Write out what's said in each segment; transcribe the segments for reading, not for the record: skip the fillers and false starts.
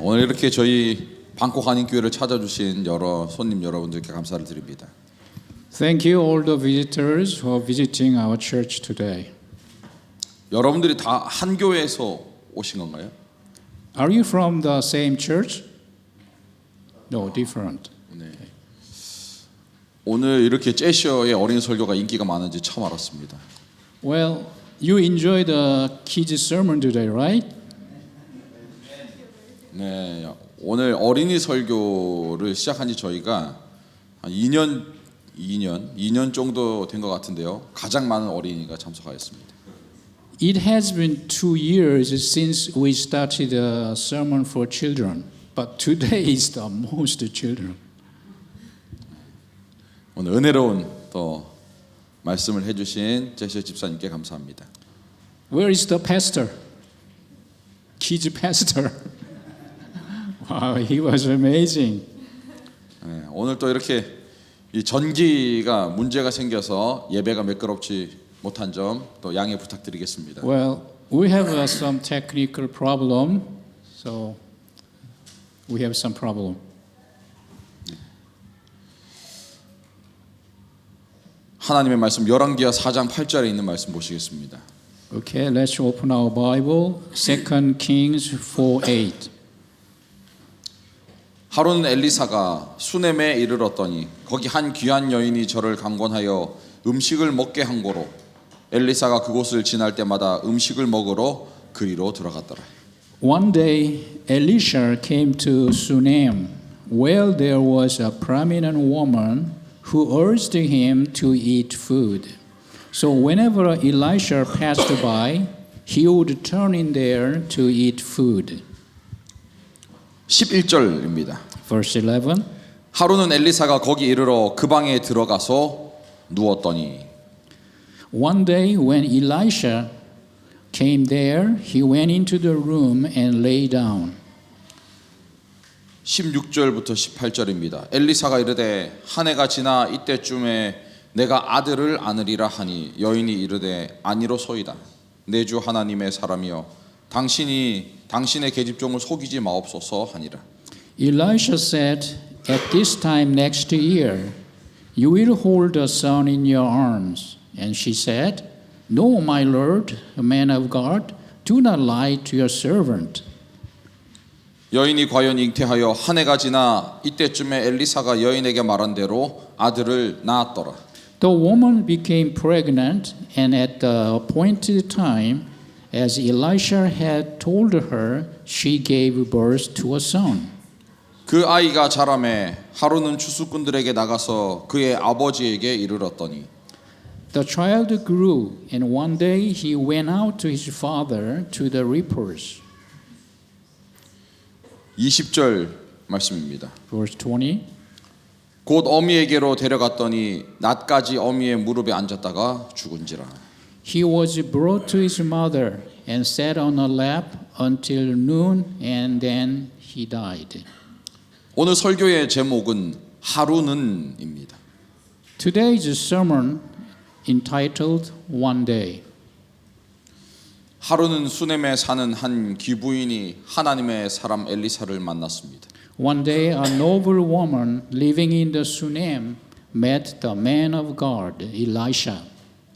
오늘 이렇게 저희 방콕 한인교회를 찾아주신 여러 손님 여러분들께 감사를 드립니다. Thank you all the visitors who are visiting our church today. 여러분들이 다 한 교회에서 오신 건가요? Are you from the same church? No, different. 네. 오늘 이렇게 제시어의 어린 설교가 인기가 많은지 처음 알았습니다. Well, you enjoyed the kids sermon today, right? 네, 오늘 어린이 설교를 시작한 지 저희가 한 2년 정도 된 것 같은데요. 가장 많은 어린이가 참석하였습니다. It has been 2 years since we started a sermon for children, but today is the most children. 오늘 은혜로운 또 말씀을 해주신 제시어 집사님께 감사합니다. Where is the pastor? Kids pastor. Wow, he was amazing. 네, 오늘 또 이렇게 이 전기가 문제가 생겨서 예배가 매끄럽지 못한 점 또 양해 부탁드리겠습니다. Well, we have some technical problem, so we have some problem. 하나님의 말씀 열왕기하 4장 8절에 있는 말씀 보시겠습니다. Okay, let's open our Bible. 2 Kings 4:8. 하루는 엘리사가 수넴에 이르렀더니 거기 한 귀한 여인이 저를 강권하여 음식을 먹게 한 고로 엘리사가 그곳을 지날 때마다 음식을 먹으러 그리로 들어갔더라. One day, Elisha came to Sunem, where there was a prominent woman who urged him to eat food. So whenever Elisha passed by, he would turn in there to eat food. 11절입니다. Verse 11. 하루는 엘리사가 거기 이르러 그 방에 들어가서 누웠더니 One day when Elisha came there, he went into the room and lay down. 16절부터 18절입니다. 엘리사가 이르되 한 해가 지나 이때쯤에 내가 아들을 안으리라 하니 여인이 이르되 아니로소이다. 내 주 하나님의 사람이여 당신이 당신의 계집종을 속이지 마옵소서 하니라. Elisha said, At this time next year, you will hold a son in your arms. And she said, No, my lord, man of God, do not lie to your servant. 여인이 과연 잉태하여 한 해가 지나 이때쯤에 엘리사가 여인에게 말한 대로 아들을 낳았더라. The woman became pregnant, and at the appointed time, as Elisha had told her, she gave birth to a son. 그 아이가 자라매 하루는 추수꾼들에게 나가서 그의 아버지에게 이르렀더니 The child grew, and one day he went out to his father to the reapers. 20절 말씀입니다. Verse 20. 곧 어미에게로 데려갔더니 낮까지 어미의 무릎에 앉았다가 죽은지라. He was brought to his mother and sat on her lap until noon, and then he died. 오늘 설교의 제목은 하루는입니다. Today's sermon entitled One Day. 하루는 수넴에 사는 한 귀부인이 하나님의 사람 엘리사를 만났습니다. One day, a noble woman living in the Sunem met the man of God, Elisha.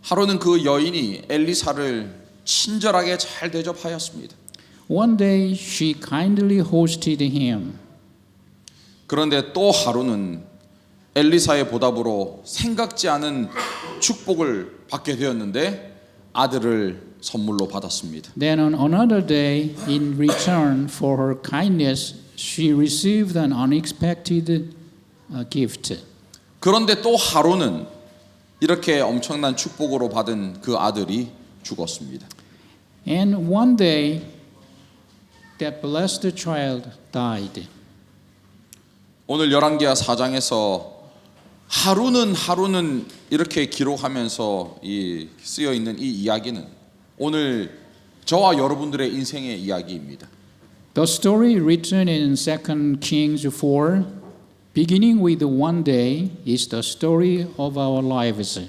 하루는 그 여인이 엘리사를 친절하게 잘 대접하였습니다. One day, she kindly hosted him. 그런데 또 하루는 엘리사의 보답으로 생각지 않은 축복을 받게 되었는데 아들을 선물로 받았습니다. Then on another day, in return for her kindness, she received an unexpected gift. 그런데 또 하루는 이렇게 엄청난 축복으로 받은 그 아들이 죽었습니다. And one day, that blessed child died. 오늘 열왕기하 4장에서 하루는 이렇게 기록하면서 쓰여 있는 이 이야기는 오늘 저와 여러분들의 인생의 이야기입니다. The story written in 2 Kings 4, beginning with one day, is the story of our lives.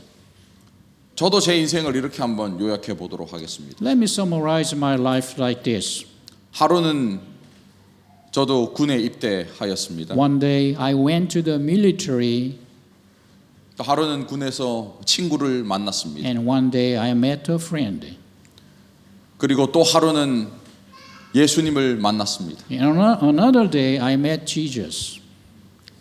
저도 제 인생을 이렇게 한번 요약해 보도록 하겠습니다. Let me summarize my life like this. 하루는 저도 군에 입대하였습니다. One day I went to the military, 또 하루는 군에서 친구를 만났습니다. and one day I met a friend. 그리고 또 하루는 예수님을 만났습니다. And another day I met Jesus.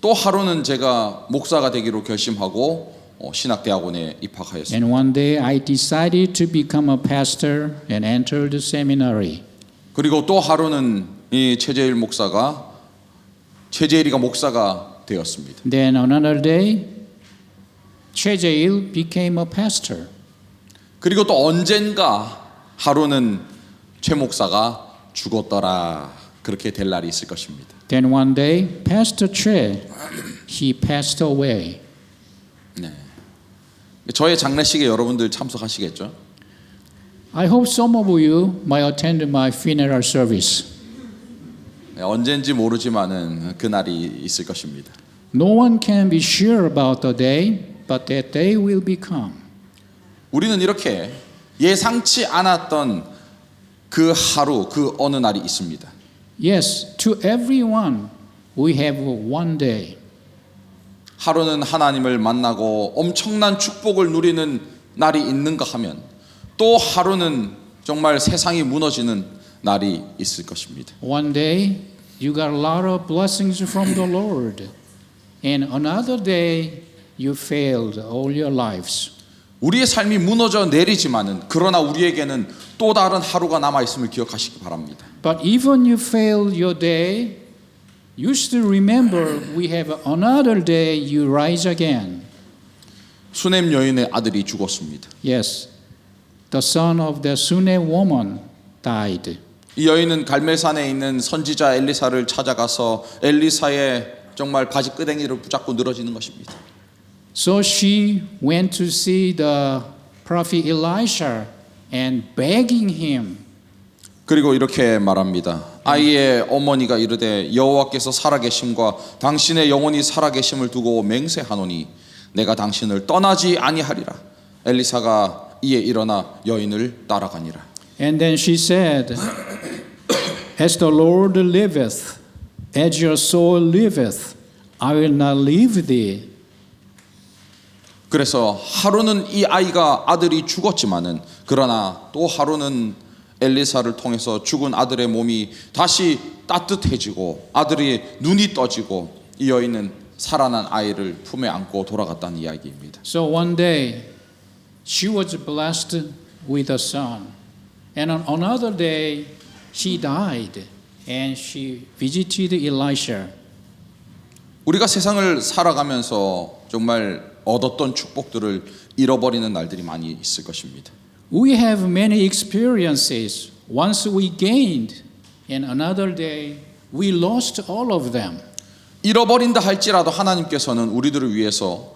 또 하루는 제가 목사가 되기로 결심하고 신학대학원에 입학하였습니다. And one day I decided to become a pastor and enter the seminary. 그리고 또 하루는 이 최재일이가 목사가 되었습니다. Then another day, 최재일 became a pastor. 그리고 또 언젠가 하루는 최 목사가 죽었더라. 그렇게 될 날이 있을 것입니다. Then one day, Pastor Choi, he passed away. 네. 저의 장례식에 여러분들 참석하시겠죠? I hope some of you might attend my funeral service. 네, 언젠지 모르지만은 그 날이 있을 것입니다. No one can be sure about the day, but that day will become. 우리는 이렇게 예상치 않았던 그 하루, 그 어느 날이 있습니다. Yes, to everyone, we have one day. 하루는 하나님을 만나고 엄청난 축복을 누리는 날이 있는가 하면 또 하루는 정말 세상이 무너지는 날이 있을 것입니다. One day, you got a lot of blessings from the Lord. And another day, you failed all your lives. 우리의 삶이 무너져 내리지만은 그러나 우리에게는 또 다른 하루가 남아 있음을 기억하시기 바랍니다. But even you fail your day, you still remember we have another day you rise again. 수넴 여인의 아들이 죽었습니다. Yes, the son of the Sunam woman died. 이 여인은 갈멜산에 있는 선지자 엘리사를 찾아가서 엘리사의 정말 바지끄댕이를 붙잡고 늘어지는 것입니다. So she went to see the prophet Elisha and begging him. 그리고 이렇게 말합니다. 아이의 어머니가 이르되 여호와께서 살아계심과 당신의 영혼이 살아계심을 두고 맹세하노니 내가 당신을 떠나지 아니하리라. 엘리사가 이에 일어나 여인을 따라가니라. And then she said, As the Lord liveth, as your soul liveth, I will not leave thee. 그래서 하루는 이 아이가 아들이 죽었지만은 그러나 또 하루는 엘리사를 통해서 죽은 아들의 몸이 다시 따뜻해지고 아들이 눈이 떠지고 이 여인은 살아난 아이를 품에 안고 돌아갔다는 이야기입니다. So one day, she was blessed with a son. And on another day, she died and she visited Elisha. 우리가 세상을 살아가면서 정말 얻었던 축복들을 잃어버리는 날들이 많이 있을 것입니다. We have many experiences. Once we gained, and another day we lost all of them. 잃어버린다 할지라도 하나님께서는 우리들을 위해서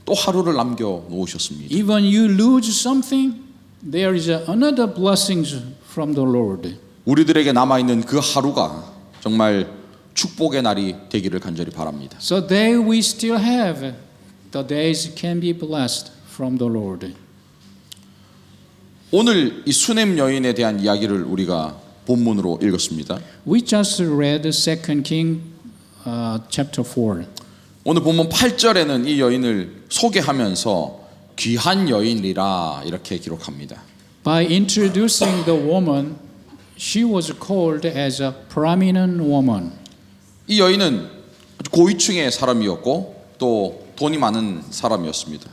또 하루를 남겨 놓으셨습니다. Even you lose something, there is another blessings from the Lord. 우리들에게 남아 있는 그 하루가 정말 축복의 날이 되기를 간절히 바랍니다. So there we still have the days can be blessed from the Lord. 오늘 이 수넴 여인에 대한 이야기를 우리가 본문으로 읽었습니다. We just read 2 King chapter 4. 오늘 본문 8절에는 이 여인을 소개하면서 귀한 여인이라 이렇게 기록합니다. By introducing the woman, she was called as a prominent woman. 이 여인은 아주 고위층의 사람이었고 또 돈이 많은 사람이었습니다.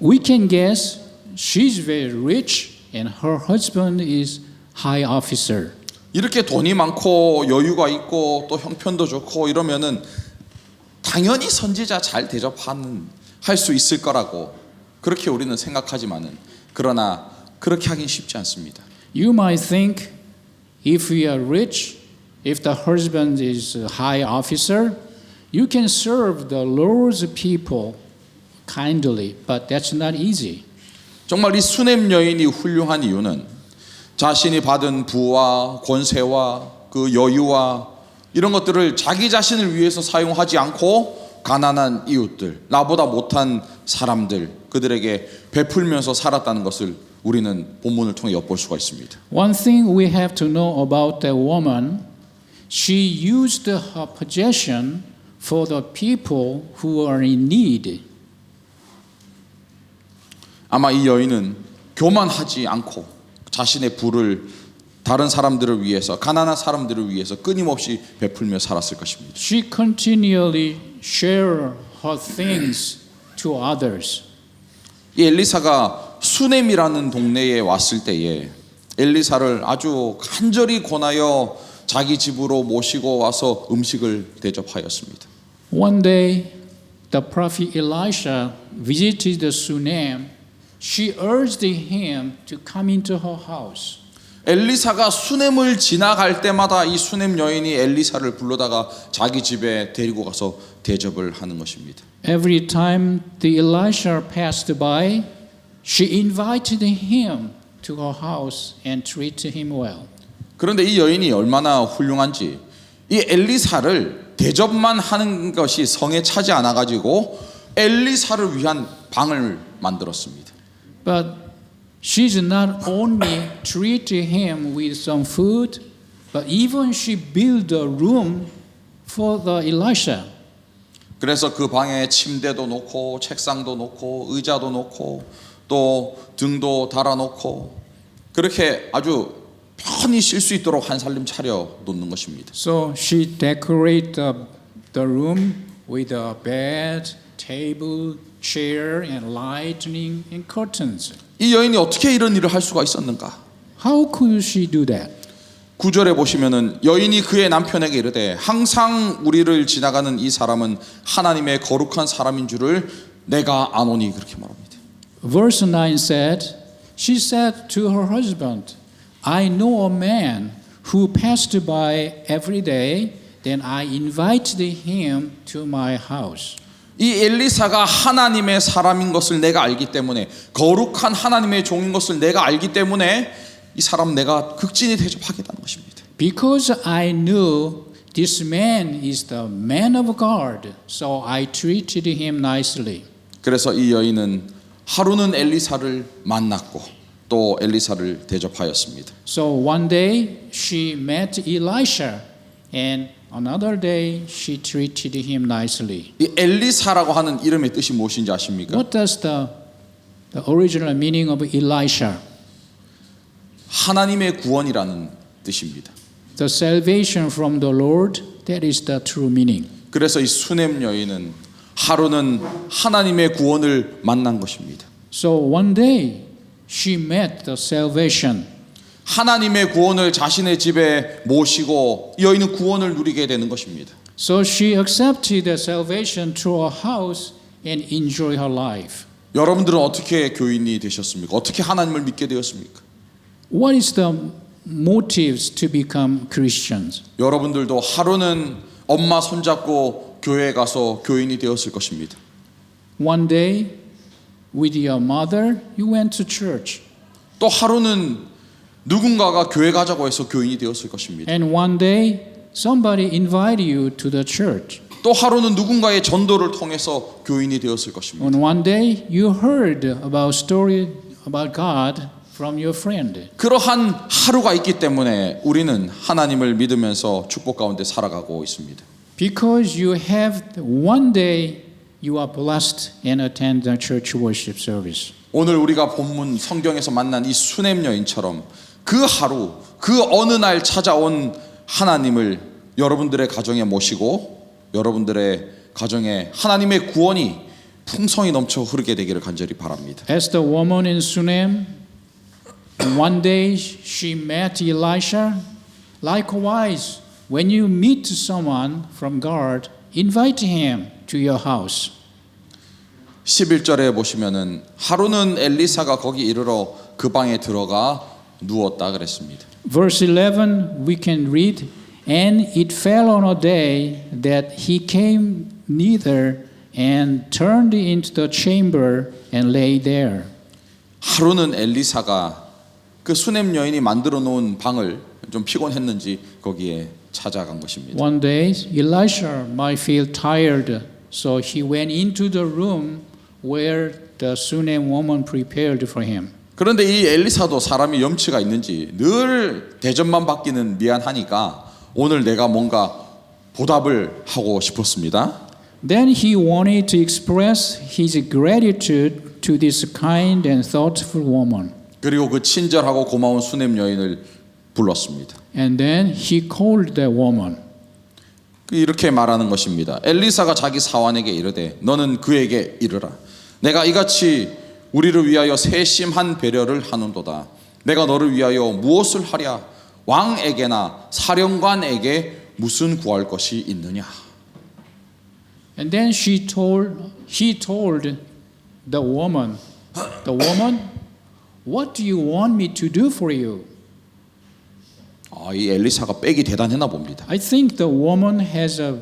We can guess she's very rich and her husband is high officer. 이렇게 돈이 많고 여유가 있고 또 형편도 좋고 이러면은 당연히 선지자 잘 대접하는 할 수 있을 거라고 그렇게 우리는 생각하지만은 그러나 그렇게 하긴 쉽지 않습니다. You might think if we are rich, if the husband is a high officer, you can serve the Lord's people kindly, but that's not easy. 정말 이 수넴 여인이 훌륭한 이유는 자신이 받은 부와 권세와 그 여유와 이런 것들을 자기 자신을 위해서 사용하지 않고 가난한 이웃들, 나보다 못한 사람들, 그들에게 베풀면서 살았다는 것을 우리는 본문을 통해 엿볼 수가 있습니다. One thing we have to know about that woman, she used her possession for the people who are in need. 아마 이 여인은 교만하지 않고 자신의 부를 다른 사람들을 위해서, 가난한 사람들을 위해서 끊임없이 베풀며 살았을 것입니다. She continually shared her things to others. 이 엘리사가 수넴이라는 동네에 왔을 때에 엘리사를 아주 간절히 권하여 자기 집으로 모시고 와서 음식을 대접하였습니다. One day, the prophet Elisha visited the Sunem. She urged him to come into her house. 엘리사가 수넴을 지나갈 때마다 이 수넴 여인이 엘리사를 불러다가 자기 집에 데리고 가서 대접을 하는 것입니다. Every time the Elisha passed by, she invited him to her house and treated him well. 그런데 이 여인이 얼마나 훌륭한지 이 엘리사를 대접만 하는 것이 성에 차지 않아 가지고 엘리사를 위한 방을 만들었습니다. But she did not only treat him with some food, but even she built a room for the Elisha. 그래서 그 방에 침대도 놓고 책상도 놓고 의자도 놓고 또 등도 달아놓고 그렇게 아주 편히 쉴 수 있도록 한 살림 차려 놓는 것입니다. So she decorated the room with a bed, table, chair, and lighting and curtains. 이 여인이 어떻게 이런 일을 할 수가 있었는가? How could she do that? 9절에 보시면은 여인이 그의 남편에게 이르되 항상 우리를 지나가는 이 사람은 하나님의 거룩한 사람인 줄을 내가 아노니 그렇게 말합니다. Verse 9 said, she said to her husband, I know a man who passed by every day, then I invited him to my house. 이 엘리사가 하나님의 사람인 것을 내가 알기 때문에 거룩한 하나님의 종인 것을 내가 알기 때문에 이 사람 내가 극진히 대접하겠다는 것입니다. Because I knew this man is the man of God, so I treated him nicely. 그래서 이 여인은 하루는 엘리사를 만났고 또 엘리사를 대접하였습니다. So one day she met Elisha, and another day she treated him nicely. 이 엘리사라고 하는 이름의 뜻이 무엇인지 아십니까? What does the original meaning of Elisha? 하나님의 구원이라는 뜻입니다. The salvation from the Lord, that is the true meaning. 그래서 이 수넴 여인은 하루는 하나님의 구원을 만난 것입니다. So one day she met the salvation. 하나님의 구원을 자신의 집에 모시고 이 여인은 구원을 누리게 되는 것입니다. So she accepted the salvation through her house and enjoy her life. 여러분들은 어떻게 교인이 되셨습니까? 어떻게 하나님을 믿게 되었습니까? What is the motives to become Christians? 여러분들도 하루는 엄마 손잡고 교회에 가서 교인이 되었을 것입니다. One day, with your mother, you went to church. 또 하루는 누군가가 교회 가자고 해서 교인이 되었을 것입니다. And one day, somebody invited you to the church. 또 하루는 누군가의 전도를 통해서 교인이 되었을 것입니다. And one day, you heard about story about God from your friend. 그러한 하루가 있기 때문에 우리는 하나님을 믿으면서 축복 가운데 살아가고 있습니다. Because you have one day, you are blessed and attend the church worship service. 오늘 우리가 본문 성경에서 만난 이 수넴 여인처럼 그 하루, 그 어느 날 찾아온 하나님을 여러분들의 가정에 모시고 여러분들의 가정에 하나님의 구원이 풍성히 넘쳐 흐르게 되기를 간절히 바랍니다. As the woman in Sunem, one day she met Elisha. Likewise, when you meet someone from God, invite him to your house. 11절에 보시면은 하루는 엘리사가 거기 이르러 그 방에 들어가 누웠다 그랬습니다. Verse 11, we can read, and it fell on a day that he came neither and turned into the chamber and lay there. 하루는 엘리사가 그 수넴 여인이 만들어 놓은 방을 좀 피곤했는지 거기에 찾아간 것입니다. One day, Elisha might feel tired, so he went into the room where the Sunem woman prepared for him. 그런데 이 엘리사도 사람이 염치가 있는지 늘 대접만 받기는 미안하니까 오늘 내가 뭔가 보답을 하고 싶었습니다. Then he wanted to express his gratitude to this kind and thoughtful woman. 그리고 그 친절하고 고마운 수냄 여인을 불렀습니다. And then he called the woman. 이렇게 말하는 것입니다. 엘리사가 자기 사환에게 이르되 너는 그에게 이르라. 내가 이같이 우리를 위하여 세심한 배려를 하는도다. 내가 너를 위하여 무엇을 하랴? 왕에게나 사령관에게 무슨 구할 것이 있느냐? And then he told the woman, what do you want me to do for you? 이 엘리사가 백이 대단했나 봅니다. I think the woman has a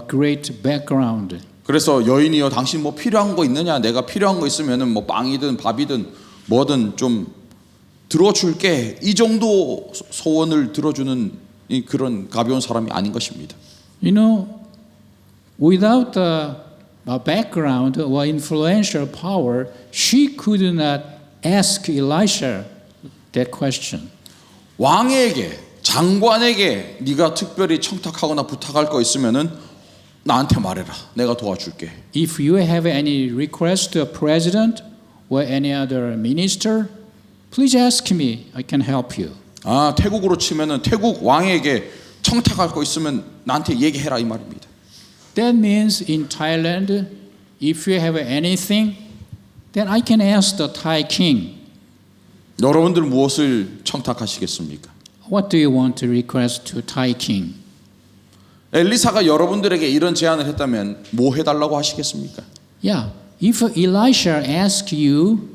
great background. 그래서 여인이여 당신 뭐 필요한 거 있느냐? 내가 필요한 거 있으면은 뭐 빵이든 밥이든 뭐든 좀 들어줄게. 이 정도 소원을 들어주는 그런 가벼운 사람이 아닌 것입니다. You know, without a background or influential power, she could not ask Elisha that question. 왕에게 장관에게 네가 특별히 청탁하거나 부탁할 거 있으면은 나한테 말해라. 내가 도와줄게. If you have any request to a president or any other minister, please ask me. I can help you. 태국으로 치면은 태국 왕에게 청탁할 거 있으면 나한테 얘기해라 이 말입니다. That means in Thailand, if you have anything, then I can ask the Thai king. 여러분들 무엇을 청탁하시겠습니까? What do you want to request to Thai king? 엘리사가 여러분들에게 이런 제안을 했다면 뭐 해달라고 하시겠습니까? Yeah, if Elisha asks you,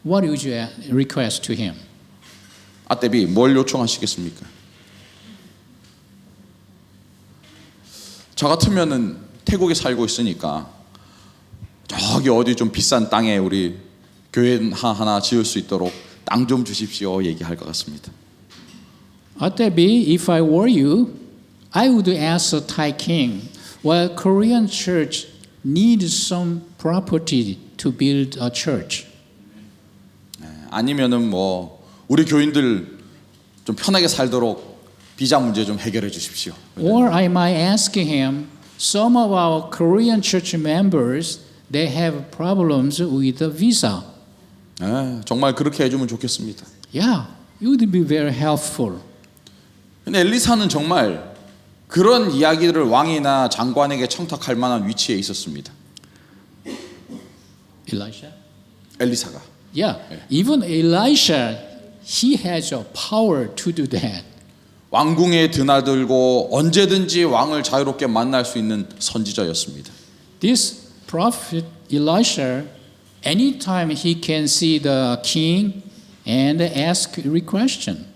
what would you request to him? 아떼비 뭘 요청하시겠습니까? 저 같으면은 태국에 살고 있으니까 저기 어디 좀 비싼 땅에 우리 교회 하나 지을 수 있도록 땅 좀 주십시오 얘기할 것 같습니다. Atebi, if I were you, I would ask the Thai king, well, Korean church needs some property to build a church. 아니면은 뭐 우리 교인들 좀 편하게 살도록 비자 문제 좀 해결해 주십시오. Or I might ask him, some of our Korean church members, they have problems with the visa. 정말 그렇게 해주면 좋겠습니다. Yeah, it would be very helpful. 근데 엘리사는 정말 그런 이야기들을 왕이나 장관에게 청탁할 만한 위치에 있었습니다. Elisha? 엘리사가. Yeah, even Elisha, he has a power to do that. 왕궁에 드나들고 언제든지 왕을 자유롭게 만날 수 있는 선지자였습니다. This prophet Elisha, anytime he can see the king and ask a question.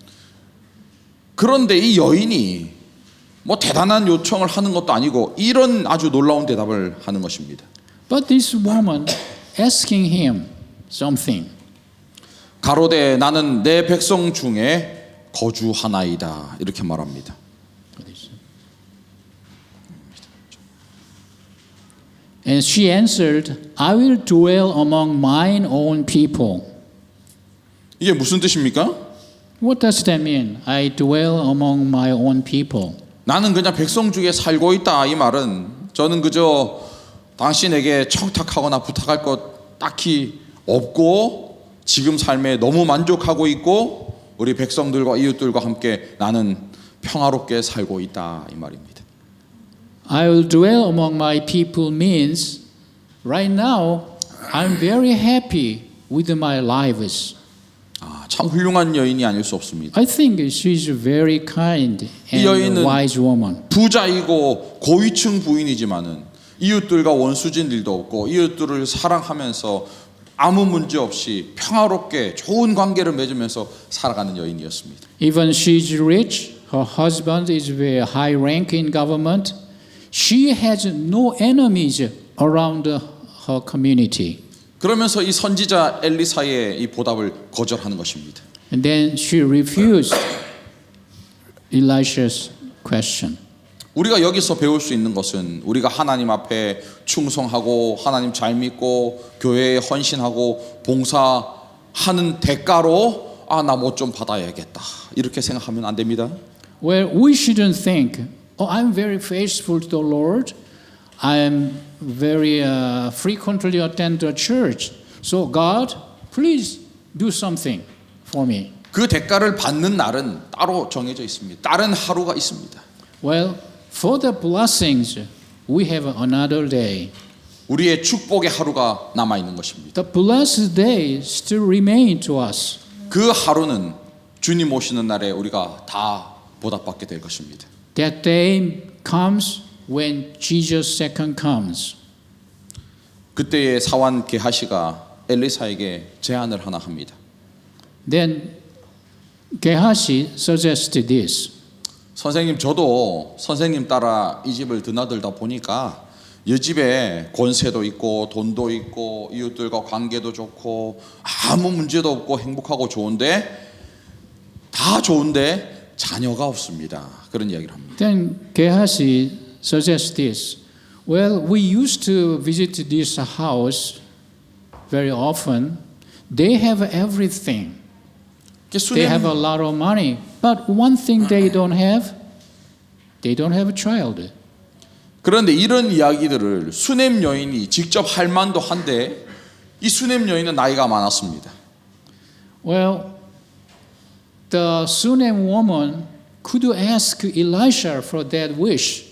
그런데 이 여인이 뭐 대단한 요청을 하는 것도 아니고 이런 아주 놀라운 대답을 하는 것입니다. But this woman asking him something. 가로되 나는 내 백성 중에 거주하나이다 이렇게 말합니다. And she answered, I will dwell among mine own people. 이게 무슨 뜻입니까? What does that mean? I dwell among my own people. 나는 그냥 백성 중에 살고 있다 이 말은 저는 그저 당신에게 청탁하거나 부탁할 것 딱히 없고 지금 삶에 너무 만족하고 있고 우리 백성들과 이웃들과 함께 나는 평화롭게 살고 있다 이 말입니다. I will dwell among my people means right now I'm very happy with my lives. 참 훌륭한 여인이 아닐 수 없습니다. I think she's very kind 이 and 여인은 wise woman. 부자이고 고위층 부인이지만은 이웃들과 원수진들도 없고 이웃들을 사랑하면서 아무 문제 없이 평화롭게 좋은 관계를 맺으면서 살아가는 여인이었습니다. Even she's rich, her husband is very high rank in government. She has no enemies around her community. 그러면서 이 선지자 엘리사의 이 보답을 거절하는 것입니다. And then she refused Elisha's question. 우리가 여기서 배울 수 있는 것은 우리가 하나님 앞에 충성하고 하나님 잘 믿고 교회에 헌신하고 봉사하는 대가로 나 뭐 좀 받아야겠다 이렇게 생각하면 안 됩니다. Well, we shouldn't think, oh, I'm very faithful to the Lord. I'm very frequently attend the church. So God, please do something for me. 그 대가를 받는 날은 따로 정해져 있습니다. 다른 하루가 있습니다. Well, for the blessings, we have another day. 우리의 축복의 하루가 남아 있는 것입니다. The blessed day still remain to us. 그 하루는 주님 오시는 날에 우리가 다 보답받게 될 것입니다. That day comes when Jesus second comes. 그때의 사환 게하시가 엘리사에게 제안을 하나 합니다. Then Gehazi suggested this. 선생님, 저도 선생님 따라 이 집을 드나들다 보니까 이 집에 권세도 있고 돈도 있고 이웃들과 관계도 좋고 아무 문제도 없고 행복하고 좋은데 다 좋은데 자녀가 없습니다. 그런 이야기를 합니다. Then Gehazi suggests this. Well, we used to visit this house very often. They have everything. They have a lot of money. But one thing they don't have a child. 그런데 이런 이야기들을 수넴 여인이 직접 할 만도 한데 이 수넴 여인은 나이가 많았습니다. Well, the Shunem woman could ask Elisha for that wish,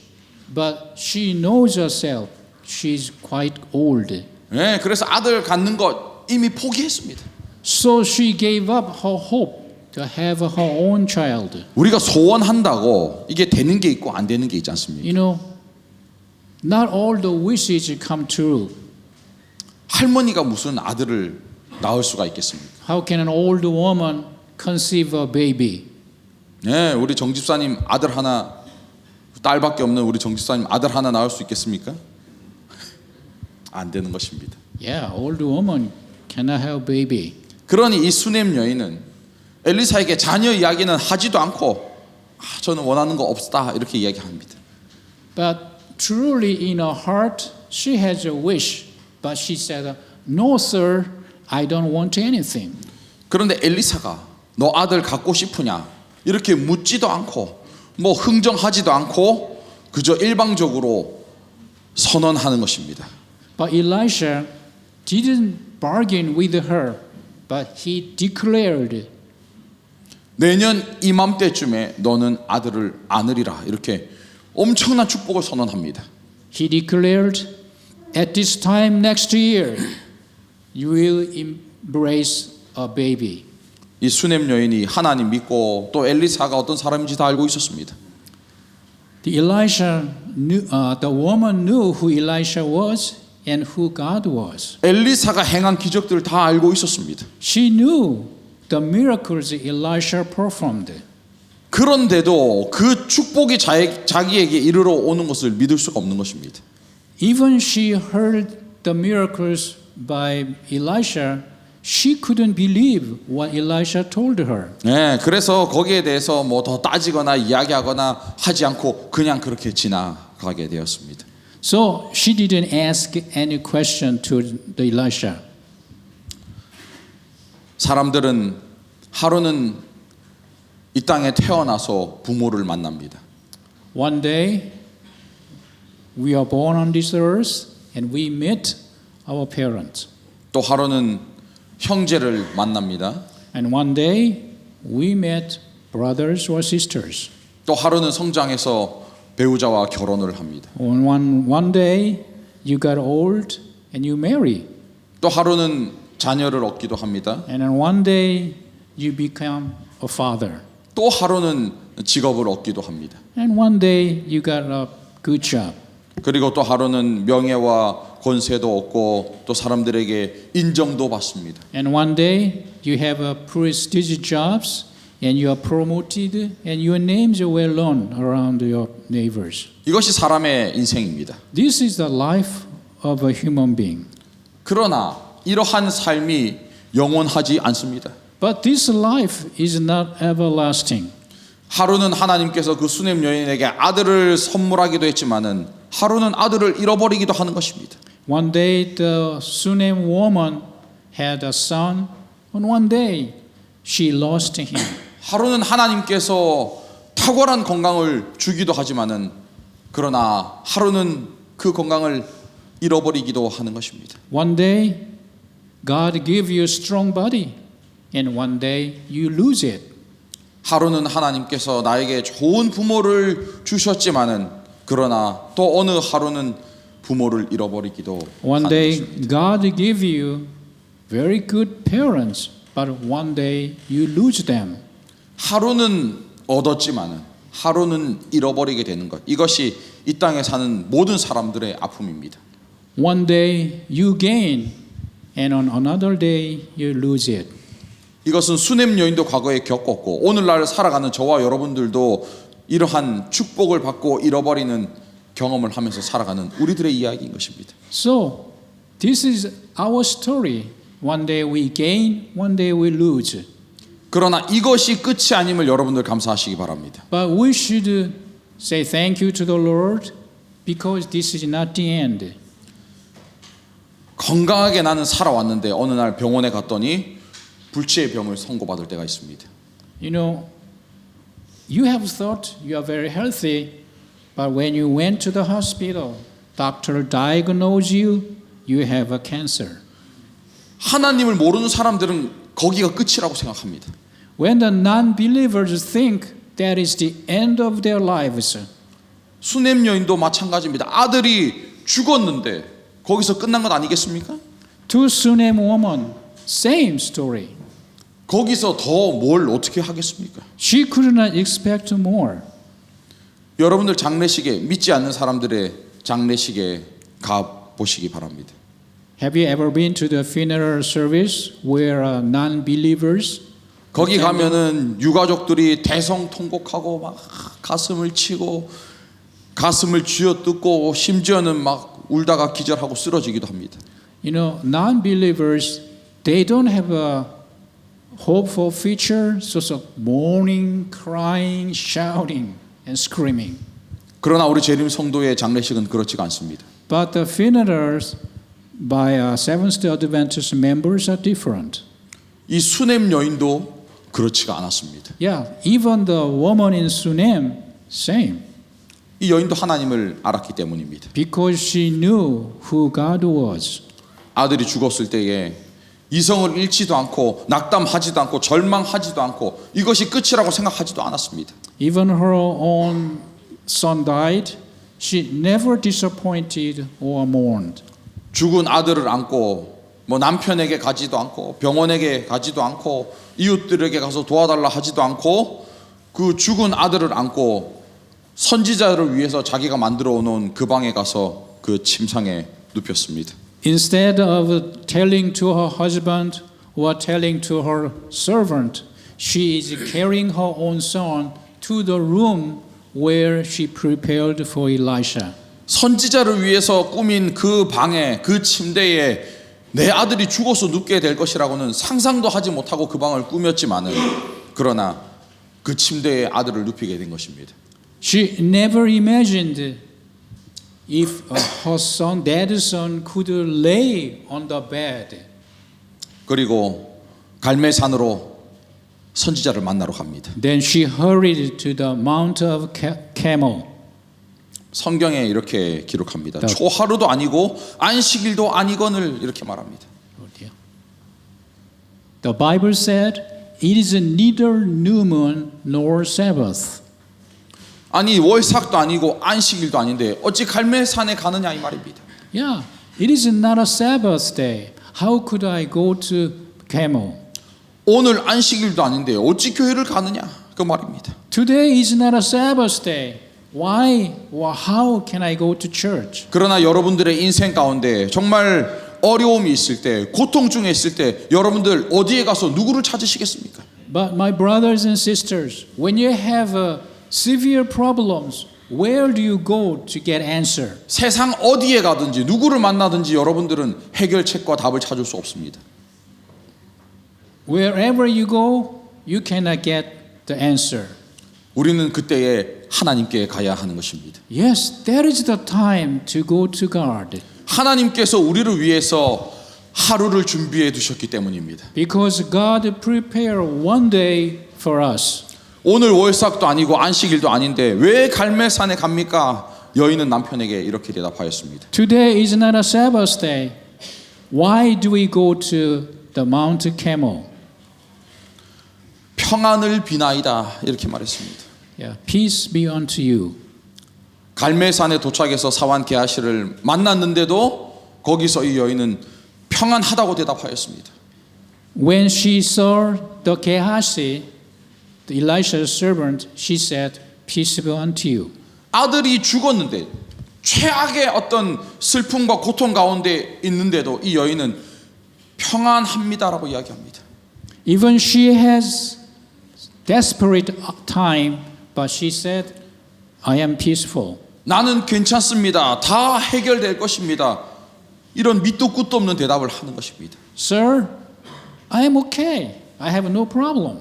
but she knows herself. She's quite old. 네, 그래서 아들 갖는 것 이미 포기했습니다. So she gave up her hope to have her own child. 우리가 소원한다고 이게 되는 게 있고 안 되는 게 있지 않습니까? You know, not all the wishes come true. 할머니가 무슨 아들을 낳을 수가 있겠습니까? How can an old woman conceive a baby? 네, 우리 정 집사님 아들 하나 딸밖에 없는 우리 정 집사님 아들 하나 낳을 수 있겠습니까? 안 되는 것입니다. Yeah, old woman cannot have baby. 그러니 이 수넴 여인은 엘리사에게 자녀 이야기는 하지도 않고 저는 원하는 거 없다 이렇게 이야기합니다. But truly in her heart, she has a wish. But she said, "No, sir, I don't want anything." 그런데 엘리사가 너 아들 갖고 싶으냐 이렇게 묻지도 않고 뭐 흥정하지도 않고 그저 일방적으로 선언하는 것입니다. But Elisha didn't bargain with her, but he declared, 내년 이맘때쯤에 너는 아들을 안으리라 이렇게 엄청난 축복을 선언합니다. he declared, at this time next year, you will embrace a baby. 이 수넴 여인이 하나님 믿고 또 엘리사가 어떤 사람인지 다 알고 있었습니다. The woman knew who Elisha was and who God was. 엘리사가 행한 기적들을 다 알고 있었습니다. She knew the miracles Elisha performed. 그런데도 그 축복이 자기에게 이르러 오는 것을 믿을 수가 없는 것입니다. Even she heard the miracles by Elisha, she couldn't believe what Elisha told her. 네, 그래서 거기에 대해서 뭐 더 따지거나 이야기하거나 하지 않고 그냥 그렇게 지나가게 되었습니다. So she didn't ask any question to the Elisha. 사람들은 하루는 이 땅에 태어나서 부모를 만납니다. One day, we are born on this earth and we meet our parents. 또 하루는 형제를 만납니다. And one day, we met brothers or sisters. 또 하루는 성장해서 배우자와 결혼을 합니다. One day, you got old and you marry. 또 하루는 자녀를 얻기도 합니다. And then one day, you become a father. 또 하루는 직업을 얻기도 합니다. And one day, you got a good job. 그리고 또 하루는 명예와 권세도 얻고 또 사람들에게 인정도 받습니다. And one day, you have a prestigious jobs and you are promoted and your names are well known around your neighbors. 이것이 사람의 인생입니다. This is the life of a human being. 그러나 이러한 삶이 영원하지 않습니다. But this life is not everlasting. 하루는 하나님께서 그 수넴 여인에게 아들을 선물하기도 했지만은 하루는 아들을 잃어버리기도 하는 것입니다. One day the Shunem woman had a son, and one day she lost him. 하루는 하나님께서 탁월한 건강을 주기도 하지만은 그러나 하루는 그 건강을 잃어버리기도 하는 것입니다. One day, God give you a strong body, and one day you lose it. 하루는 하나님께서 나에게 좋은 부모를 주셨지만은 그러나 또 어느 하루는 부모를 잃어버리기도 One 하는 day, 것입니다. God give you very good parents, but one day you lose them. 하루는 얻었지만은 하루는 잃어버리게 되는 것. 이것이 이 땅에 사는 모든 사람들의 아픔입니다. One day you gain, and on another day you lose it. 이것은 수넴 여인도 과거에 겪었고 오늘날 살아가는 저와 여러분들도 이러한 축복을 받고 잃어버리는 경험을 하면서 살아가는 우리들의 이야기인 것입니다. So, this is our story. One day we gain, one day we lose. 그러나 이것이 끝이 아님을 여러분들 감사하시기 바랍니다. But we should say thank you to the Lord because this is not the end. 건강하게 나는 살아왔는데 어느 날 병원에 갔더니 불치의 병을 선고받을 때가 있습니다. You know, you have thought you are very healthy, but when you went to the hospital, doctor diagnosed you, you have a cancer. 하나님을 모르는 사람들은 거기가 끝이라고 생각합니다. When the non-believers think that is the end of their lives, 수넴 여인도 마찬가지입니다. 아들이 죽었는데 거기서 끝난 것 아니겠습니까? to Sunem woman, same story. 거기서 더 뭘 어떻게 하겠습니까? She could not expect more. 여러분들 장례식에 믿지 않는 사람들의 장례식에 가 보시기 바랍니다. Have you ever been to the funeral service where non-believers? 거기 가면은 유가족들이 대성통곡하고 막 가슴을 치고 가슴을 쥐어뜯고 심지어는 막 울다가 기절하고 쓰러지기도 합니다. You know, non-believers, they don't have a hope for future, so mourning, crying, shouting, and screaming. 그러나 우리 재림 성도의 장례식은 그렇지가 않습니다. But the funerals by Seventh-day Adventist members are different. 이 수넴 여인도 그렇지가 않았습니다. Yeah, even the woman in Sunem, same. 이 여인도 하나님을 알았기 때문입니다. Because she knew who God was. 아들이 죽었을 때에 이성을 잃지도 않고 낙담하지도 않고 절망하지도 않고 이것이 끝이라고 생각하지도 않았습니다. Even her own son died, she never disappointed or mourned. 죽은 아들을 안고 뭐 남편에게 가지도 않고 병원에게 가지도 않고 이웃들에게 가서 도와달라 하지도 않고 그 죽은 아들을 안고 선지자를 위해서 자기가 만들어 놓은 그 방에 가서 그 침상에 눕혔습니다. Instead of telling to her husband or telling to her servant, she is carrying her own son to the room where she prepared for Elisha. 선지자를 위해서 꾸민 그 방에 그 침대에 내 아들이 죽어서 눕게 될 것이라고는 상상도 하지 못하고 그 방을 꾸몄지만은 그러나 그 침대에 아들을 눕히게 된 것입니다. She never imagined if her son, dead son, could lay on the bed. 그리고 갈매산으로 선지자를 만나러 갑니다. Then she hurried to the Mount of Camel. 성경에 이렇게 기록합니다. 초하루도 아니고 안식일도 아니거늘 이렇게 말합니다. The Bible said, "It is neither new moon nor Sabbath." 아니 월삭도 아니고 안식일도 아닌데 어찌 갈매산에 가느냐 이 말입니다. Yeah, it is not a Sabbath day. How could I go to Camel? 오늘 안식일도 아닌데 어찌 교회를 가느냐 그 말입니다. Today is not a Sabbath day. Why or how can I go to church? 그러나 여러분들의 인생 가운데 정말 어려움이 있을 때, 고통 중에 있을 때 여러분들 어디에 가서 누구를 찾으시겠습니까? But my brothers and sisters, when you have severe problems, where do you go to get answer? 세상 어디에 가든지 누구를 만나든지 여러분들은 해결책과 답을 찾을 수 없습니다. Wherever you go, you cannot get the answer. 우리는 그때에 하나님께 가야 하는 것입니다. Yes, that is the time to go to God. 하나님께서 우리를 위해서 하루를 준비해 두셨기 때문입니다. Because God prepared one day for us. 오늘 월삭도 아니고 안식일도 아닌데 왜 갈멜산에 갑니까? 여인은 남편에게 이렇게 대답하였습니다. Today is not a Sabbath day. Why do we go to the Mount Carmel? 평안을 비나이다 이렇게 말했습니다. Yeah, peace be unto you. 갈멜산에 도착해서 사환 게하시를 만났는데도 거기서 이 여인은 평안하다고 대답하였습니다. When she saw the Gehazi, the Elisha's servant, she said, peace be unto you. 아들이 죽었는데 최악의 어떤 슬픔과 고통 가운데 있는데도 이 여인은 평안합니다라고 이야기합니다. Even she has desperate time, but she said, I am peaceful. 나는 괜찮습니다. 다 해결될 것입니다. 이런 밑도 끝도 없는 대답을 하는 것입니다. Sir, I am okay. I have no problem.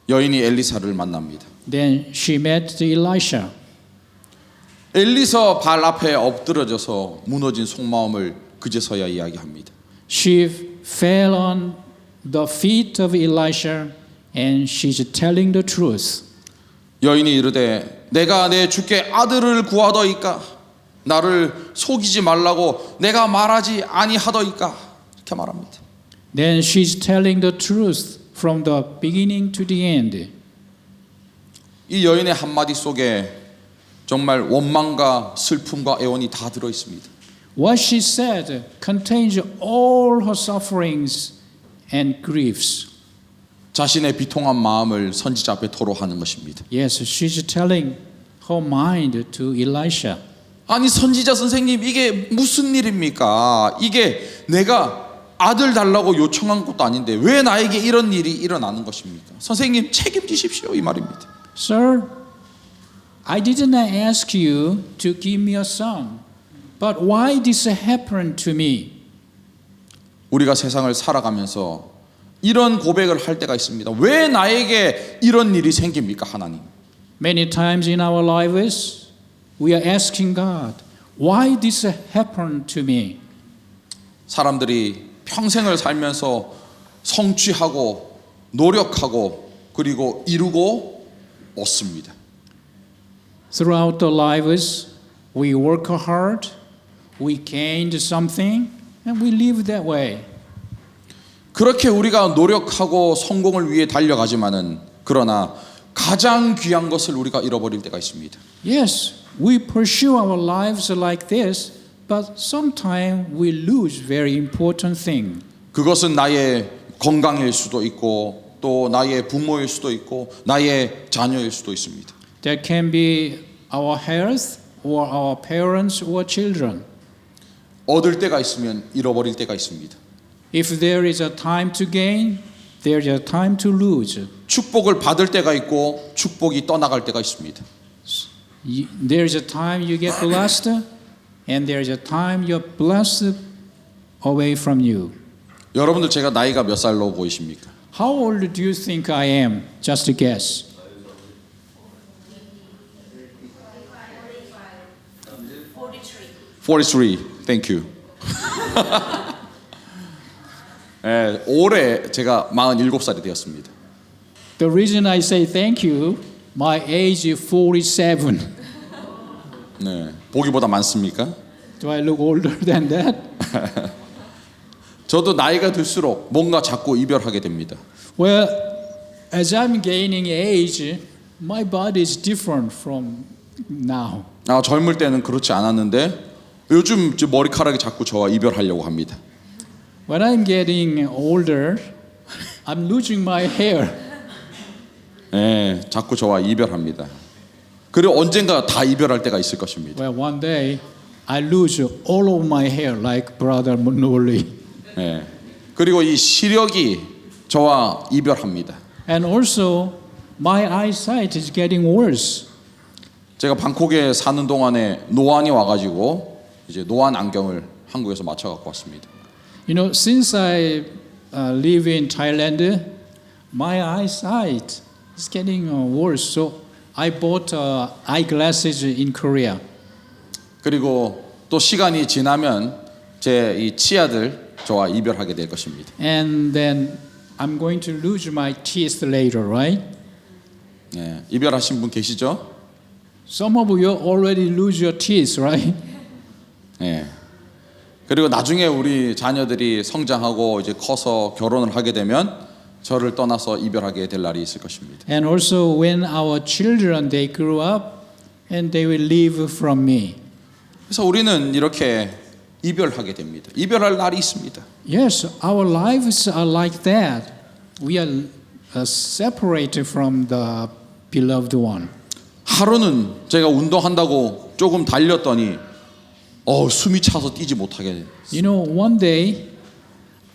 여인이 엘리사를 만납니다. Then she met the Elisha. 엘리사 발 앞에 엎드러져서 무너진 속마음을 그제서야 이야기합니다. She fell on the feet of Elisha and she's telling the truth. 여인이 이르되 내가 내 주께 아들을 구하더이까 나를 속이지 말라고 내가 말하지 아니하더이까 이렇게 말합니다. Then she's telling the truth from the beginning to the end. 이 여인의 한마디 속에 정말 원망과 슬픔과 애원이 다 들어 있습니다. What she said contains all her sufferings and griefs. 자신의 비통한 마음을 선지자 앞에 토로하는 것입니다. Yes, she's telling her mind to Elisha. 아니 선지자 선생님 이게 무슨 일입니까? 이게 내가 아들 달라고 요청한 것도 아닌데 왜 나에게 이런 일이 일어나는 것입니까? 선생님 책임지십시오 이 말입니다. Sir, I didn't ask you to give me a son, but why this happened to me? 우리가 세상을 살아가면서 이런 고백을 할 때가 있습니다. 왜 나에게 이런 일이 생깁니까 하나님? Many times in our lives, we are asking God, why this happened to me? 사람들이 평생을 살면서 성취하고 노력하고 그리고 이루고 얻습니다. Throughout the lives, we work hard, we gained something, and we live that way. 그렇게 우리가 노력하고 성공을 위해 달려가지만은 그러나 가장 귀한 것을 우리가 잃어버릴 때가 있습니다. Yes, we pursue our lives like this, but sometimes we lose very important thing. 그것은 나의 건강일 수도 있고 또 나의 부모일 수도 있고 나의 자녀일 수도 있습니다. That can be our health or our parents or children. 얻을 때가 있으면 잃어버릴 때가 있습니다. If there is a time to gain, there is a time to lose. 축복을 받을 때가 있고 축복이 떠나갈 때가 있습니다. There is a time you get blessed, and there is a time you're blessed away from you. 여러분들 제가 나이가 몇 살로 보이십니까? How old do you think I am? Just a guess. 43. Thank you. 네, 올해 제가 47살이 되었습니다. The reason I say thank you, my age is 47. 네, 보기보다 많습니까? Do I look older than that? 저도 나이가 들수록 뭔가 자꾸 이별하게 됩니다. Well, as I'm gaining age, my body is different from now. 젊을 때는 그렇지 않았는데 요즘 저 머리카락이 자꾸 저와 이별하려고 합니다. When I'm getting older, I'm losing my hair. 네, 자꾸 저와 이별합니다. 그리고 언젠가 다 이별할 때가 있을 것입니다. Well, one day I lose all of my hair like Brother Manoli. 네, 그리고 이 시력이 저와 이별합니다. And also, my eyesight is getting worse. 제가 방콕에 사는 동안에 노안이 와가지고 이제 노안 안경을 한국에서 맞춰 갖고 왔습니다. You know, since I live in Thailand, my eyesight is getting worse. So I bought eyeglasses in Korea. 그리고 또 시간이 지나면 제 이 치아들 저와 이별하게 될 것입니다. And then I'm going to lose my teeth later, right? 예, 이별하신 분 계시죠? Some of you already lose your teeth, right? 예. 그리고 나중에 우리 자녀들이 성장하고 이제 커서 결혼을 하게 되면 저를 떠나서 이별하게 될 날이 있을 것입니다. And also when our children they grow up and they will leave from me. 그래서 우리는 이렇게 이별하게 됩니다. 이별할 날이 있습니다. Yes, our lives are like that. We are separated from the beloved one. 하루는 제가 운동한다고 조금 달렸더니 숨이 차서 뛰지 못하게 돼요. You know, one day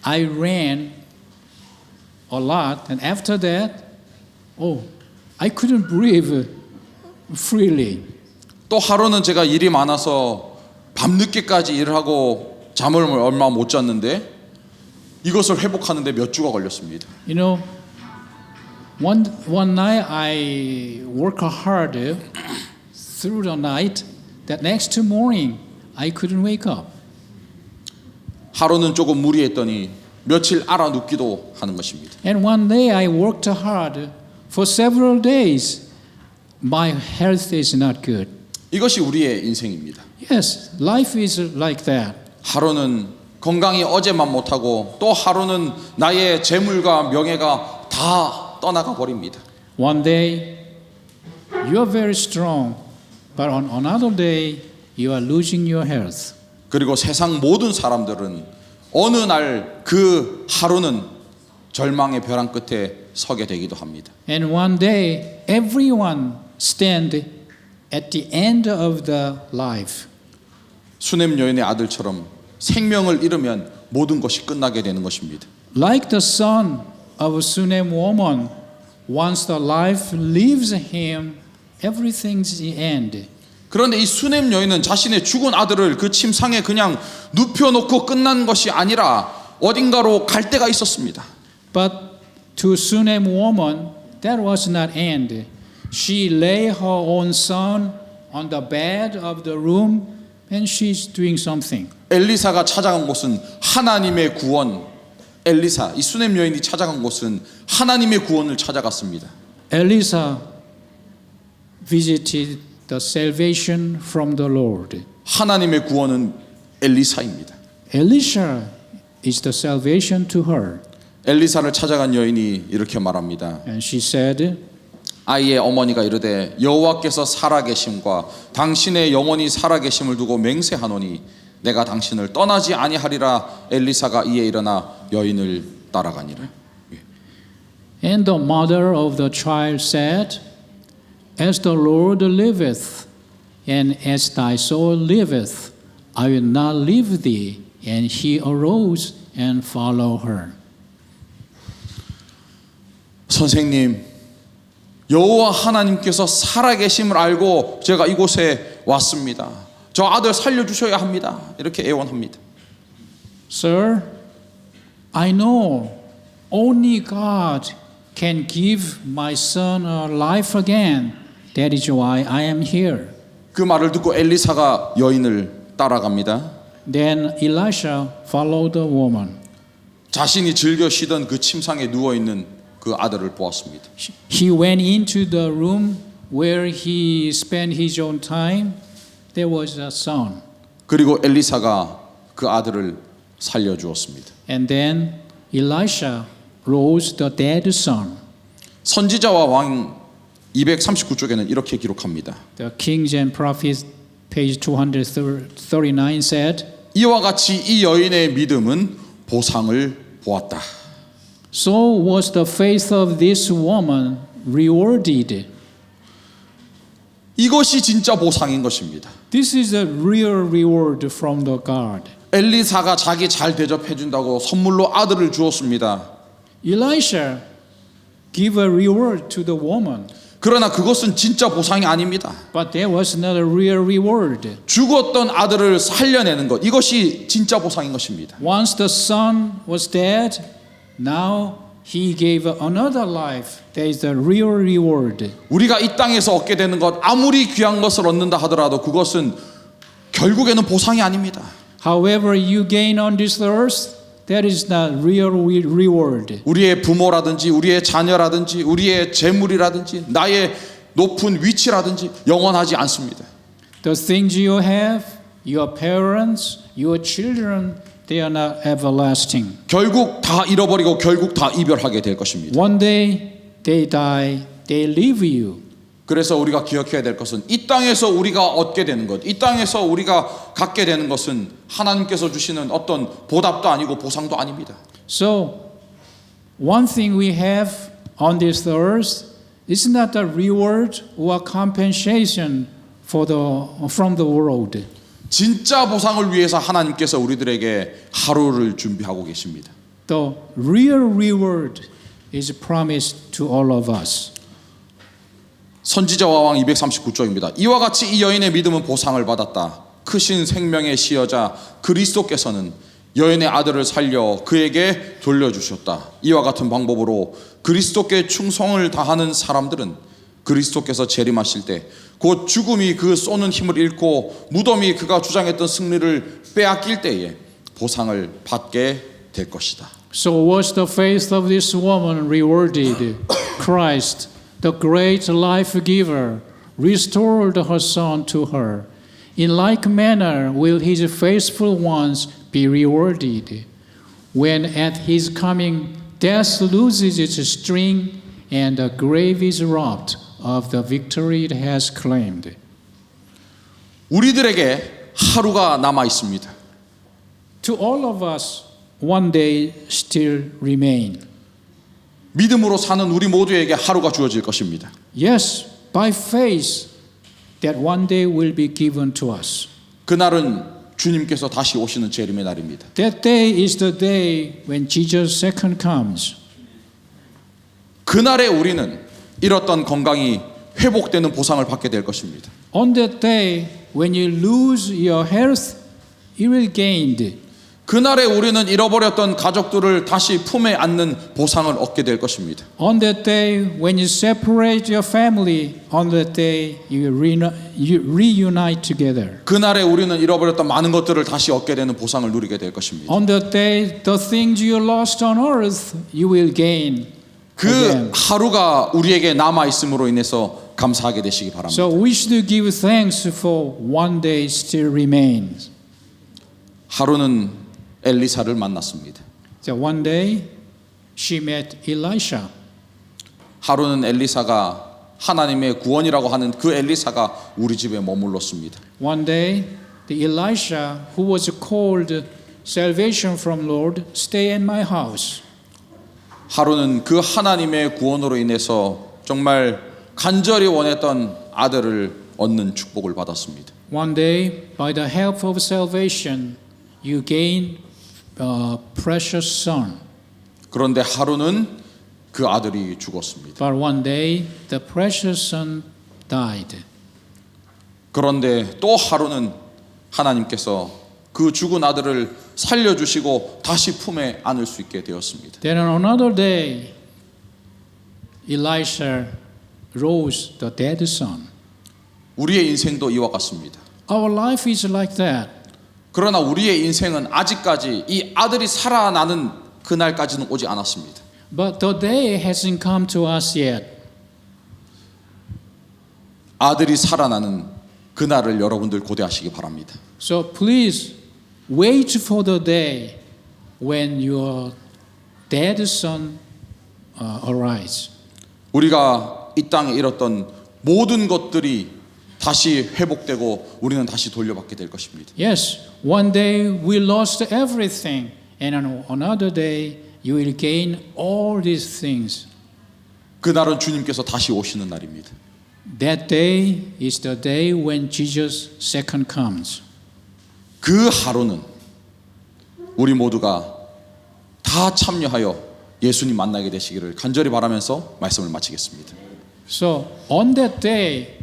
I ran a lot, and after that, I couldn't breathe freely. 또 하루는 제가 일이 많아서 밤늦게까지 일을 하고 잠을 얼마 못 잤는데 이것을 회복하는데 몇 주가 걸렸습니다. You know, one night I worked hard through the night. That next morning I couldn't wake up. 하루는 조금 무리했더니 며칠 알아 눕기도 하는 것입니다. And one day I worked hard for several days. My health is not good. 이것이 우리의 인생입니다. Yes, life is like that. 하루는 건강히 어제만 못하고 또 하루는 나의 재물과 명예가 다 떠나가 버립니다. One day you are very strong, but on another day you are losing your health. 그리고 세상 모든 사람들은 어느 날 그 하루는 절망의 벼랑 끝에 서게 되기도 합니다. And one day everyone stand at the end of the life. 수넴 여인의 아들처럼 생명을 잃으면 모든 것이 끝나게 되는 것입니다. Like the son of a Sunem woman, once the life leaves him, everything's the end. 그런데 이 수넴 여인은 자신의 죽은 아들을 그 침상에 그냥 눕혀놓고 끝난 것이 아니라 어딘가로 갈 데가 있었습니다. But to Sunem woman, that was not end. She lay her own son on the bed of the room and she's doing something. 엘리사가 찾아간 곳은 하나님의 구원. 엘리사, 이 수넴 여인이 찾아간 곳은 하나님의 구원을 찾아갔습니다. Elisha visited the salvation from the Lord. 하나님의 구원은 엘리사입니다. Elisha is the salvation to her. 엘리사를 찾아간 여인이 이렇게 말합니다. And she said, 아이의 어머니가 이르되 여호와께서 살아계심과 당신의 영혼이 살아계심을 두고 맹세하노니 내가 당신을 떠나지 아니하리라. 엘리사가 이에 일어나 여인을 따라가니라. And the mother of the child said, As the Lord liveth, and as thy soul liveth, I will not leave thee. And he arose and followed her. 선생님, 여호와 하나님께서 살아계심을 알고 제가 이곳에 왔습니다. 저 아들 살려주셔야 합니다. 이렇게 애원합니다. Sir, I know only God can give my son a life again. That is why I am here. 그 말을 듣고 엘리사가 여인을 따라갑니다. Then Elisha followed the woman. 자신이 즐겨 쉬던 그 침상에 누워있는 그 아들을 보았습니다. He went into the room where he spent his own time. There was a son. 그리고 엘리사가 그 아들을 살려주었습니다. And then Elisha rose the dead son. 선지자와 왕 239쪽에는 이렇게 기록합니다. The Kings and Prophets, page 239 said, 이와 같이 이 여인의 믿음은 보상을 보았다. So was the faith of this woman rewarded. 이것이 진짜 보상인 것입니다. This is a real reward from the God. 엘리사가 자기 잘 대접해 준다고 선물로 아들을 주었습니다. Elisha gave a reward to the woman. 그러나 그것은 진짜 보상이 아닙니다. But there was not a real reward. 죽었던 아들을 살려내는 것, 이것이 진짜 보상인 것입니다. Once the son was dead, now he gave another life. There is a real reward. 우리가 이 땅에서 얻게 되는 것, 아무리 귀한 것을 얻는다 하더라도 그것은 결국에는 보상이 아닙니다. However you gain on this earth, that is not real reward. 우리의 부모라든지 우리의 자녀라든지 우리의 재물이라든지 나의 높은 위치라든지 영원하지 않습니다. The things you have, your parents, your children, they are not everlasting. 결국 다 잃어버리고 결국 다 이별하게 될 것입니다. One day they die, they leave you. 그래서 우리가 기억해야 될 것은 이 땅에서 우리가 얻게 되는 것, 이 땅에서 우리가 갖게 되는 것은 하나님께서 주시는 어떤 보답도 아니고 보상도 아닙니다. So, one thing we have on this earth is not the reward or compensation from the world. 진짜 보상을 위해서 하나님께서 우리들에게 하루를 준비하고 계십니다. The real reward is promised to all of us. 선지자와 왕 239쪽입니다. 이와 같이 이 여인의 믿음은 보상을 받았다. 크신 생명의 시여자 그리스도께서는 여인의 아들을 살려 그에게 돌려주셨다. 이와 같은 방법으로 그리스도께 충성을 다하는 사람들은 그리스도께서 재림하실 때 곧 죽음이 그 쏘는 힘을 잃고 무덤이 그가 주장했던 승리를 빼앗길 때에 보상을 받게 될 것이다. So was the faith of this woman rewarded? Christ, the great life giver, restored her son to her. In like manner will his faithful ones be rewarded. When at his coming death loses its sting and the grave is robbed of the victory it has claimed. 우리들에게 하루가 남아 있습니다. To all of us, one day still remain. 믿음으로 사는 우리 모두에게 하루가 주어질 것입니다. Yes, by faith, that one day will be given to us. 그날은 주님께서 다시 오시는 재림의 날입니다. That day is the day when Jesus' second comes. 그날에 우리는 잃었던 건강이 회복되는 보상을 받게 될 것입니다. On that day, when you lose your health, you will gain. 그날에 우리는 잃어버렸던 가족들을 다시 품에 안는 보상을 얻게 될 것입니다. On that day, when you separate your family, on that day, you reunite together. 그날에 우리는 잃어버렸던 많은 것들을 다시 얻게 되는 보상을 누리게 될 것입니다. On that day, the things you lost on earth, you will gain. 그 again. 하루가 우리에게 남아 있음으로 인해서 감사하게 되시기 바랍니다. So we should give thanks for one day still remains. 하루는 엘리사를 만났습니다. So one day, she met Elisha. 하루는 엘리사가 하나님의 구원이라고 하는 그 엘리사가 우리 집에 머물렀습니다. One day, the Elisha who was called salvation from Lord, stay in my house. 하루는 그 하나님의 구원으로 인해서 정말 간절히 원했던 아들을 얻는 축복을 받았습니다. One day, by the help of salvation, you gain a precious son. 그런데 하루는 그 아들이 죽었습니다. But one day, the precious son died. 그런데 또 하루는 하나님께서 그 죽은 아들을 살려주시고 다시 품에 안을 수 있게 되었습니다. Then on another day, Elisha rose the dead son. 우리의 인생도 이와 같습니다. Our life is like that. 그러나 우리의 인생은 아직까지 이 아들이 살아나는 그날까지는 오지 않았습니다. But the day hasn't come to us yet. 아들이 살아나는 그날을 여러분들 고대하시기 바랍니다. So please wait for the day when your dead son arrives. 우리가 이 땅에 잃었던 모든 것들이 다시 회복되고 우리는 다시 돌려받게 될 것입니다. Yes, one day we lost everything, and on another day you will gain all these things. 그날은 주님께서 다시 오시는 날입니다. That day is the day when Jesus' second comes. 그 하루는 우리 모두가 다 참여하여 예수님 만나게 되시기를 간절히 바라면서 말씀을 마치겠습니다. So on that day,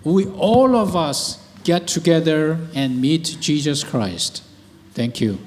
we all of us get together and meet Jesus Christ. Thank you.